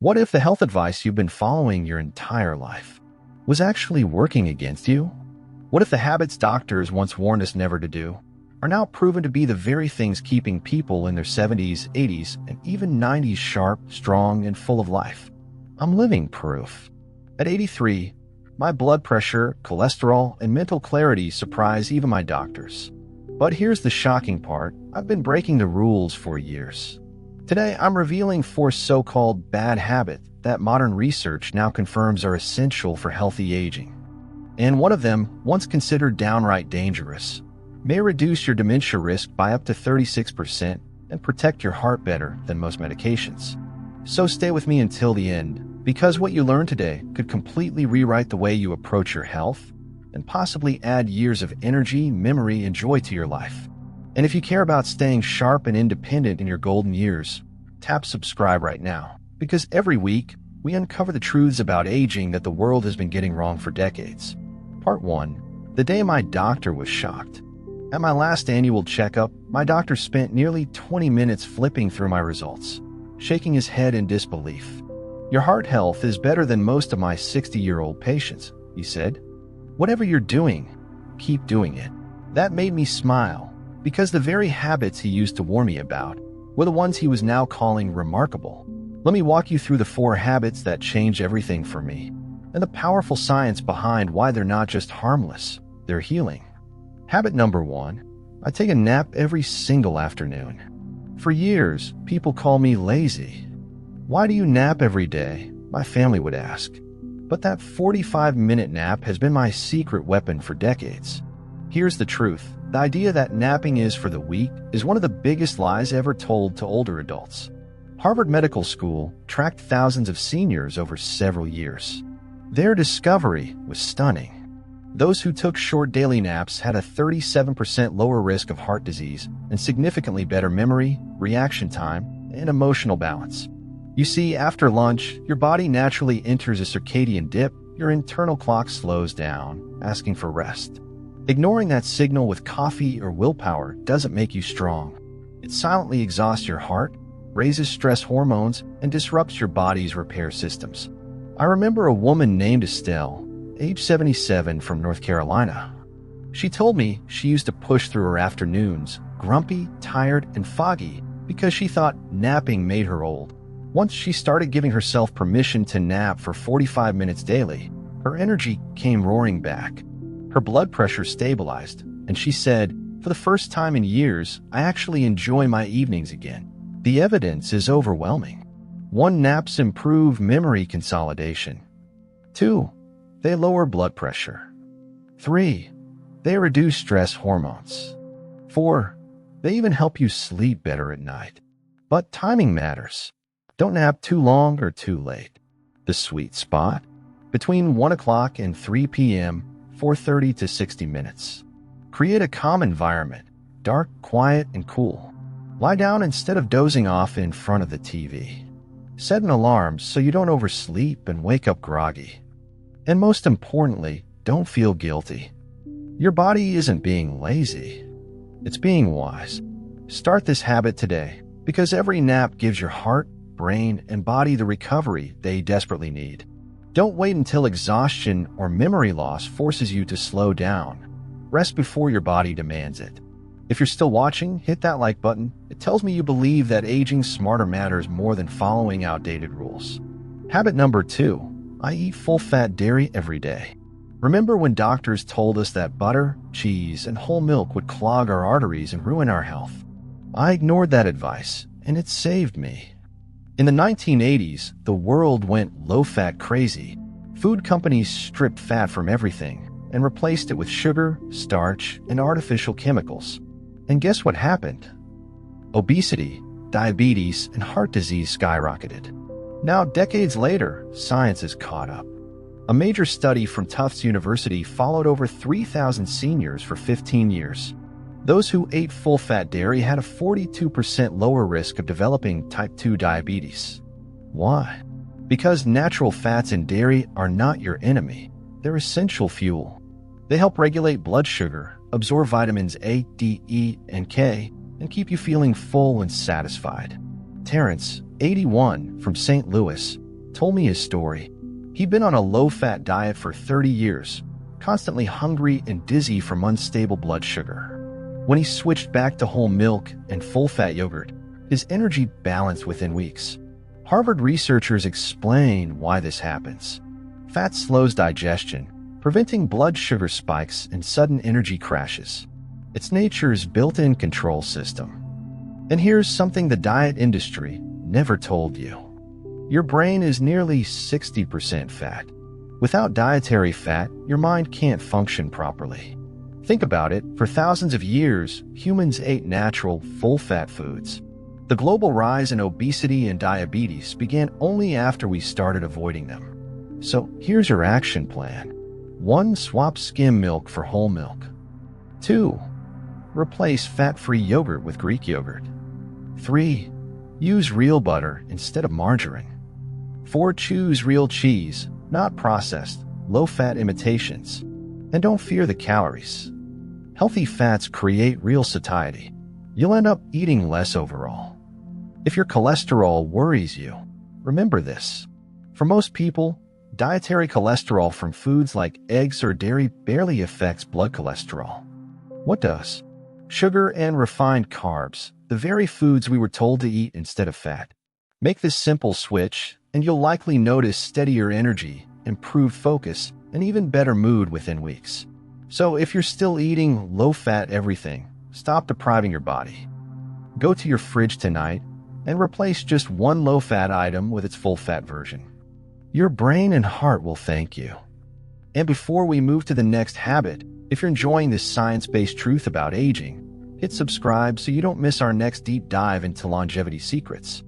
What if the health advice you've been following your entire life was actually working against you? What if the habits doctors once warned us never to do are now proven to be the very things keeping people in their 70s, 80s, and even 90s sharp, strong, and full of life? I'm living proof. At 83, my blood pressure, cholesterol, and mental clarity surprise even my doctors. But here's the shocking part. I've been breaking the rules for years. Today, I'm revealing 4 so-called bad habits that modern research now confirms are essential for healthy aging. And one of them, once considered downright dangerous, may reduce your dementia risk by up to 36% and protect your heart better than most medications. So stay with me until the end, because what you learn today could completely rewrite the way you approach your health and possibly add years of energy, memory, and joy to your life. And if you care about staying sharp and independent in your golden years, tap subscribe right now, because every week we uncover the truths about aging that the world has been getting wrong for decades. Part 1. The day my doctor was shocked. At my last annual checkup, my doctor spent nearly 20 minutes flipping through my results, shaking his head in disbelief. "Your heart health is better than most of my 60-year-old patients," he said. "Whatever you're doing, keep doing it." That made me smile, because the very habits he used to warn me about were the ones he was now calling remarkable. Let me walk you through the 4 habits that changed everything for me, and the powerful science behind why they're not just harmless, they're healing. Habit number 1. I take a nap every single afternoon. For years, people call me lazy. "Why do you nap every day?" my family would ask. But that 45-minute nap has been my secret weapon for decades. Here's the truth. The idea that napping is for the weak is one of the biggest lies ever told to older adults. Harvard Medical School tracked thousands of seniors over several years. Their discovery was stunning. Those who took short daily naps had a 37% lower risk of heart disease and significantly better memory, reaction time, and emotional balance. You see, after lunch, your body naturally enters a circadian dip. Your internal clock slows down, asking for rest. Ignoring that signal with coffee or willpower doesn't make you strong. It silently exhausts your heart, raises stress hormones, and disrupts your body's repair systems. I remember a woman named Estelle, age 77, from North Carolina. She told me she used to push through her afternoons, grumpy, tired, and foggy, because she thought napping made her old. Once she started giving herself permission to nap for 45 minutes daily, her energy came roaring back. Her blood pressure stabilized, and she said, "For the first time in years, I actually enjoy my evenings again." The evidence is overwhelming. 1. Naps improve memory consolidation. 2. They lower blood pressure. 3. They reduce stress hormones. 4. They even help you sleep better at night. But timing matters. Don't nap too long or too late. The sweet spot? Between 1 o'clock and 3 p.m., 4:30 to 60 minutes. Create a calm environment, dark, quiet, and cool. Lie down instead of dozing off in front of the TV. Set an alarm so you don't oversleep and wake up groggy. And most importantly, don't feel guilty. Your body isn't being lazy. It's being wise. Start this habit today, because every nap gives your heart, brain, and body the recovery they desperately need. Don't wait until exhaustion or memory loss forces you to slow down. Rest before your body demands it. If you're still watching, hit that like button. It tells me you believe that aging smarter matters more than following outdated rules. Habit number 2. I eat full-fat dairy every day. Remember when doctors told us that butter, cheese, and whole milk would clog our arteries and ruin our health? I ignored that advice, and it saved me. In the 1980s, the world went low-fat crazy. Food companies stripped fat from everything and replaced it with sugar, starch, and artificial chemicals. And guess what happened? Obesity, diabetes, and heart disease skyrocketed. Now, decades later, science has caught up. A major study from Tufts University followed over 3,000 seniors for 15 years. Those who ate full-fat dairy had a 42% lower risk of developing type 2 diabetes. Why? Because natural fats in dairy are not your enemy. They're essential fuel. They help regulate blood sugar, absorb vitamins A, D, E, and K, and keep you feeling full and satisfied. Terrence, 81, from St. Louis, told me his story. He'd been on a low-fat diet for 30 years, constantly hungry and dizzy from unstable blood sugar. When he switched back to whole milk and full-fat yogurt, his energy balanced within weeks. Harvard researchers explain why this happens. Fat slows digestion, preventing blood sugar spikes and sudden energy crashes. It's nature's built-in control system. And here's something the diet industry never told you. Your brain is nearly 60% fat. Without dietary fat, your mind can't function properly. Think about it, for thousands of years, humans ate natural, full-fat foods. The global rise in obesity and diabetes began only after we started avoiding them. So here's your action plan. 1. Swap skim milk for whole milk. 2. Replace fat-free yogurt with Greek yogurt. 3. Use real butter instead of margarine. 4. Choose real cheese, not processed, low-fat imitations. And don't fear the calories. Healthy fats create real satiety. You'll end up eating less overall. If your cholesterol worries you, remember this. For most people, dietary cholesterol from foods like eggs or dairy barely affects blood cholesterol. What does? Sugar and refined carbs, the very foods we were told to eat instead of fat. Make this simple switch, and you'll likely notice steadier energy, improved focus, and even better mood within weeks. So if you're still eating low-fat everything, stop depriving your body. Go to your fridge tonight and replace just one low-fat item with its full-fat version. Your brain and heart will thank you. And before we move to the next habit, if you're enjoying this science-based truth about aging, hit subscribe so you don't miss our next deep dive into longevity secrets.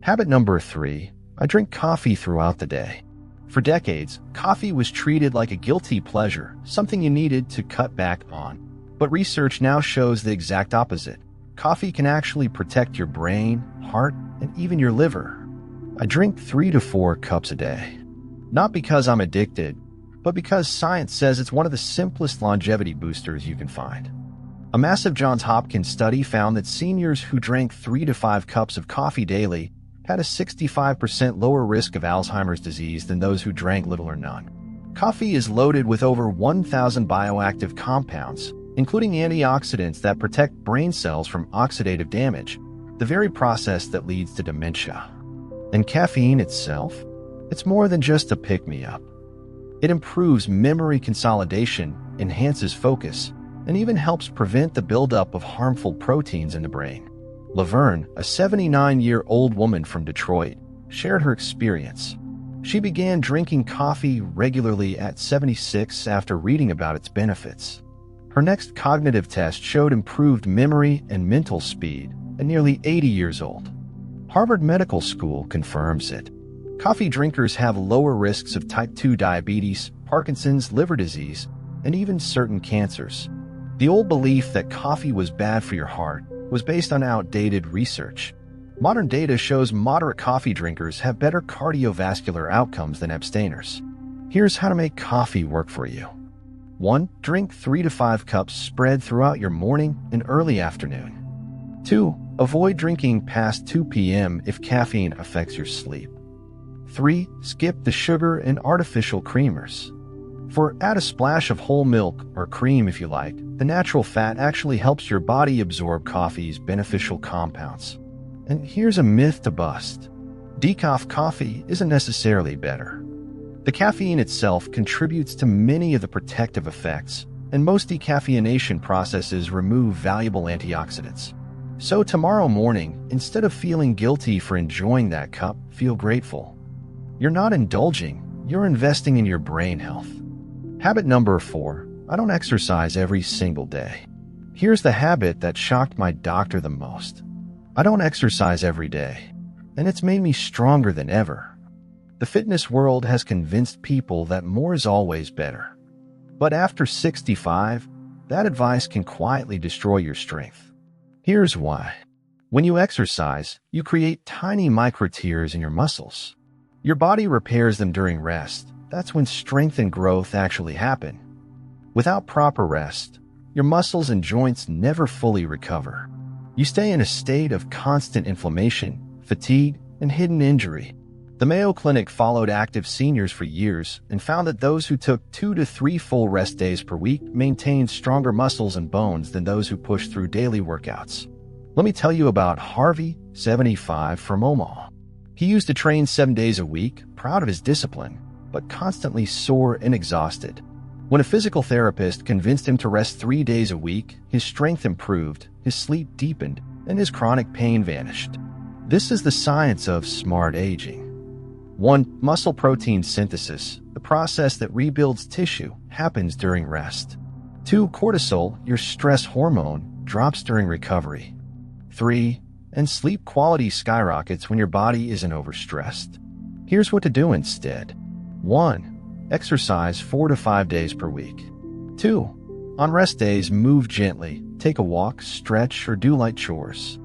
Habit number 3, I drink coffee throughout the day. For decades, coffee was treated like a guilty pleasure, something you needed to cut back on. But research now shows the exact opposite. Coffee can actually protect your brain, heart, and even your liver. I drink 3 to 4 cups a day. Not because I'm addicted, but because science says it's one of the simplest longevity boosters you can find. A massive Johns Hopkins study found that seniors who drank 3 to 5 cups of coffee daily had a 65% lower risk of Alzheimer's disease than those who drank little or none. Coffee is loaded with over 1,000 bioactive compounds, including antioxidants that protect brain cells from oxidative damage, the very process that leads to dementia. And caffeine itself? It's more than just a pick-me-up. It improves memory consolidation, enhances focus, and even helps prevent the buildup of harmful proteins in the brain. Laverne, a 79-year-old woman from Detroit, shared her experience. She began drinking coffee regularly at 76 after reading about its benefits. Her next cognitive test showed improved memory and mental speed at nearly 80 years old. Harvard Medical School confirms it. Coffee drinkers have lower risks of type 2 diabetes, Parkinson's, liver disease, and even certain cancers. The old belief that coffee was bad for your heart was based on outdated research. Modern data shows moderate coffee drinkers have better cardiovascular outcomes than abstainers. Here's how to make coffee work for you. 1. Drink 3 to 5 cups spread throughout your morning and early afternoon. 2. Avoid drinking past 2 p.m. if caffeine affects your sleep. 3. Skip the sugar and artificial creamers. 4. Add a splash of whole milk or cream if you like. The natural fat actually helps your body absorb coffee's beneficial compounds. And here's a myth to bust. Decaf coffee isn't necessarily better. The caffeine itself contributes to many of the protective effects, and most decaffeination processes remove valuable antioxidants. So tomorrow morning, instead of feeling guilty for enjoying that cup, feel grateful. You're not indulging, you're investing in your brain health. Habit number 4, I don't exercise every single day. Here's the habit that shocked my doctor the most. I don't exercise every day, and it's made me stronger than ever. The fitness world has convinced people that more is always better. But after 65, that advice can quietly destroy your strength. Here's why. When you exercise, you create tiny micro-tears in your muscles. Your body repairs them during rest. That's when strength and growth actually happen. Without proper rest, your muscles and joints never fully recover. You stay in a state of constant inflammation, fatigue, and hidden injury. The Mayo Clinic followed active seniors for years and found that those who took 2 to 3 full rest days per week maintained stronger muscles and bones than those who pushed through daily workouts. Let me tell you about Harvey, 75, from Omaha. He used to train 7 days a week, proud of his discipline, but constantly sore and exhausted. When a physical therapist convinced him to rest 3 days a week, his strength improved, his sleep deepened, and his chronic pain vanished. This is the science of smart aging. 1. Muscle protein synthesis, the process that rebuilds tissue, happens during rest. 2. Cortisol, your stress hormone, drops during recovery. 3. And sleep quality skyrockets when your body isn't overstressed. Here's what to do instead. 1. Exercise 4 to 5 days per week. 2. On rest days, move gently, take a walk, stretch, or do light chores.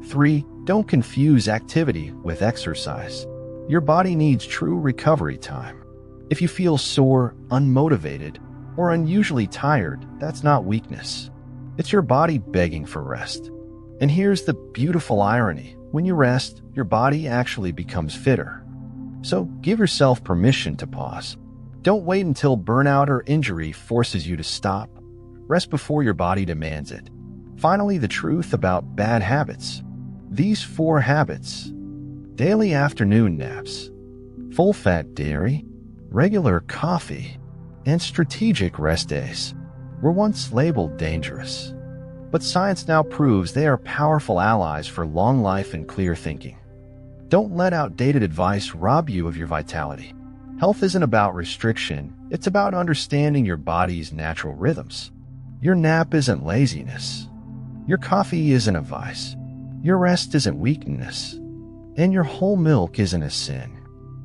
3. Don't confuse activity with exercise. Your body needs true recovery time. If you feel sore, unmotivated, or unusually tired, that's not weakness. It's your body begging for rest. And here's the beautiful irony. When you rest, your body actually becomes fitter. So give yourself permission to pause. Don't wait until burnout or injury forces you to stop. Rest before your body demands it. Finally, the truth about bad habits. These 4 habits: daily afternoon naps, full-fat dairy, regular coffee, and strategic rest days, were once labeled dangerous. But science now proves they are powerful allies for long life and clear thinking. Don't let outdated advice rob you of your vitality. Health isn't about restriction, it's about understanding your body's natural rhythms. Your nap isn't laziness. Your coffee isn't a vice. Your rest isn't weakness. And your whole milk isn't a sin.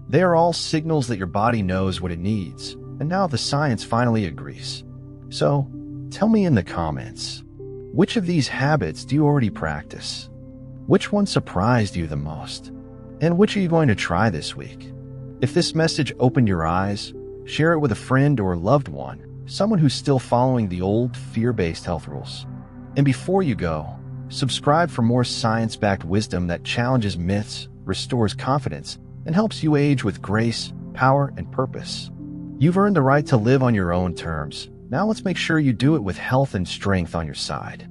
They are all signals that your body knows what it needs, and now the science finally agrees. So, tell me in the comments, which of these habits do you already practice? Which one surprised you the most? And which are you going to try this week? If this message opened your eyes, share it with a friend or loved one, someone who's still following the old fear-based health rules. And before you go, subscribe for more science-backed wisdom that challenges myths, restores confidence, and helps you age with grace, power, and purpose. You've earned the right to live on your own terms. Now let's make sure you do it with health and strength on your side.